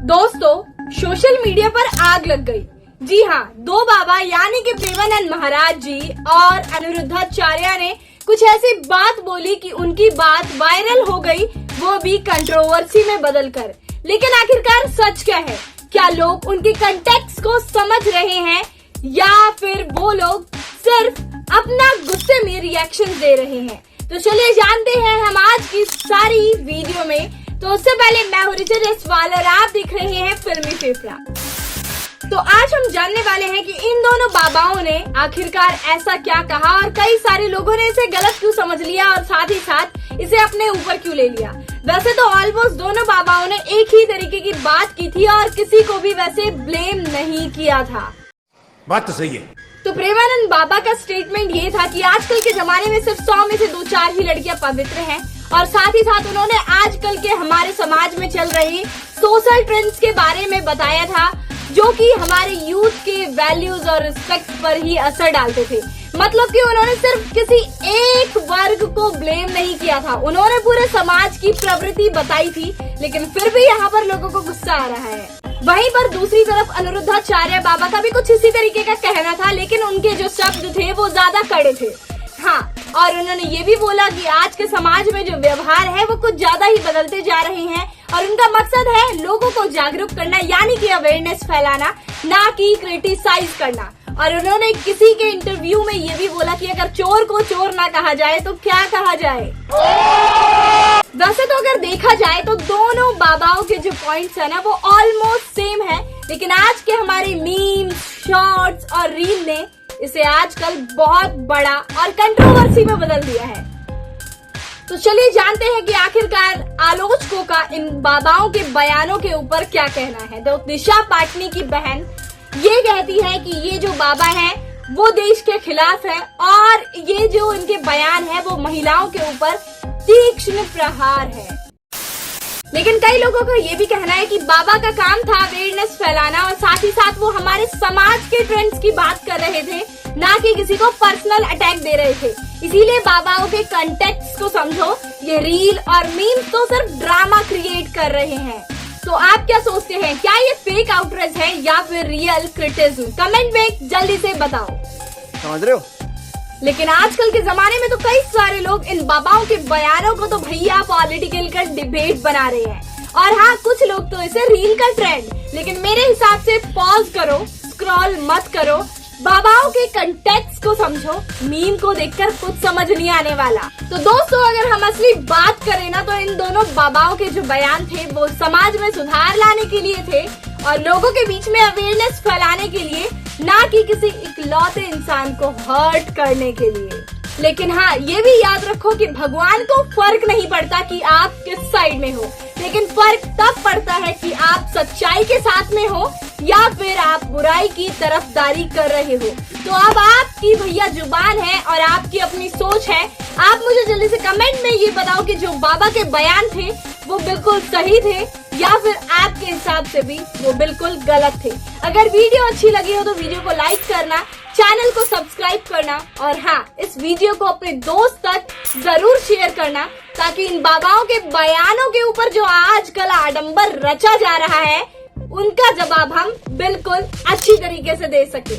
दोस्तों, social media पर आग लग गई। जी हाँ, दो बाबा यानी कि प्रेमानंद महाराज जी और अनिरुद्धाचार्य ने कुछ ऐसी बात बोली कि उनकी बात वायरल हो गई, वो भी कंट्रोवर्सी में बदलकर। लेकिन आखिरकार सच क्या है? क्या लोग उनके कंटेक्स्ट को समझ रहे हैं या फिर वो लोग सिर्फ अपना गुस्से में रिएक्शन दे रहे हैं? तो चलिए जानते हैं हम आज की सारी वीडियो में। तो उससे पहले मैं हूं रिचा जयसवाल और आप देख रहे हैं फिल्मी फेफड़ा। तो आज हम जानने वाले हैं कि इन दोनों बाबाओं ने आखिरकार ऐसा क्या कहा और कई सारे लोगों ने इसे गलत क्यों समझ लिया और साथ ही साथ इसे अपने ऊपर क्यों ले लिया। वैसे तो ऑलमोस्ट दोनों बाबाओं ने एक ही तरीके की बात की थी और किसी को भी वैसे ब्लेम नहीं किया था। बात तो सही है। तो प्रेमानंद बाबा का स्टेटमेंट ये था कि आजकल के जमाने में सिर्फ 100 में से 2-4 ही लड़कियां पवित्र हैं और साथ ही साथ उन्होंने आजकल के हमारे समाज में चल रही सोशल ट्रेंड्स के बारे में बताया था, जो कि हमारे यूथ के वैल्यूज और रिस्पेक्ट पर ही असर डालते थे। मतलब कि उन्होंने सिर्फ किसी एक वर्ग को ब्लेम नहीं किया था, उन्होंने पूरे समाज की प्रवृत्ति बताई थी। लेकिन फिर भी यहाँ पर लोगों को गुस्सा आ रहा है। वहीं पर दूसरी तरफ अनिरुद्धाचार्य बाबा का भी कुछ इसी तरीके का कहना था, लेकिन उनके जो शब्द थे वो ज्यादा कड़े थे। हाँ, और उन्होंने ये भी बोला कि आज के समाज में जो व्यवहार है वो कुछ ज्यादा ही बदलते जा रहे हैं और उनका मकसद है लोगों को जागरूक करना, यानी कि अवेयरनेस फैलाना, ना कि क्रिटिसाइज करना। और उन्होंने किसी के इंटरव्यू में ये भी बोला कि अगर चोर को चोर ना कहा जाए तो क्या कहा जाए। वैसे तो अगर देखा जाए तो दोनों बाबाओं के जो पॉइंट्स है ना वो ऑलमोस्ट सेम है, लेकिन आज के हमारे मीम्स, शॉर्ट्स और रील ने इसे आजकल बहुत बड़ा और कंट्रोवर्सी में बदल दिया है। तो चलिए जानते हैं कि आखिरकार आलोचकों का इन बाबाओं के बयानों के ऊपर क्या कहना है। तो दिशा पाटनी की बहन ये कहती है कि ये जो बाबा हैं वो देश के खिलाफ है और ये जो इनके बयान है वो महिलाओं के ऊपर तीक्ष्ण प्रहार है। लेकिन कई लोगों का ये भी कहना है कि बाबा का काम था अवेयरनेस फैलाना और साथ ही साथ वो हमारे समाज के ट्रेंड्स की बात कर रहे थे, ना कि किसी को पर्सनल अटैक दे रहे थे। इसीलिए बाबाओं के कंटेक्स्ट को समझो, ये रील और मीम्स तो सिर्फ ड्रामा क्रिएट कर रहे हैं। तो आप क्या सोचते हैं, क्या ये फेक आउटरीच है या फिर रियल क्रिटिसिज्म? कमेंट में जल्दी से बताओ। समझ रहे हो? लेकिन आजकल के जमाने में तो कई सारे लोग इन बाबाओं के बयानों को तो भैया पॉलिटिकल का डिबेट बना रहे हैं और हाँ, कुछ लोग तो इसे रील का ट्रेंड। लेकिन मेरे हिसाब से पॉज करो, स्क्रॉल मत करो, बाबाओं के कंटेक्स्ट को समझो। मीम को देखकर कुछ समझ नहीं आने वाला। तो दोस्तों, अगर हम असली बात करें ना तो इन दोनों बाबाओं के जो बयान थे वो समाज में सुधार लाने के लिए थे और लोगों के बीच में अवेयरनेस फैलाने के लिए, ना कि किसी इकलौते इंसान को हर्ट करने के लिए। लेकिन हाँ, ये भी याद रखो कि भगवान को फर्क नहीं पड़ता कि आप किस साइड में हो, लेकिन फर्क तब पड़ता है कि आप सच्चाई के साथ में हो या फिर आप बुराई की तरफदारी कर रहे हो। तो अब आपकी भैया जुबान है और आपकी अपनी सोच है। आप मुझे जल्दी से कमेंट में ये बताओ कि जो बाबा के बयान थे वो बिल्कुल सही थे या फिर आपके हिसाब से भी वो बिल्कुल गलत थे। अगर वीडियो अच्छी लगी हो तो वीडियो को लाइक करना, चैनल को सब्सक्राइब करना और हाँ, इस वीडियो को अपने दोस्त तक जरूर शेयर करना, ताकि इन बाबाओं के बयानों के ऊपर जो आजकल आडंबर रचा जा रहा है उनका जवाब हम बिल्कुल अच्छी तरीके से दे सके।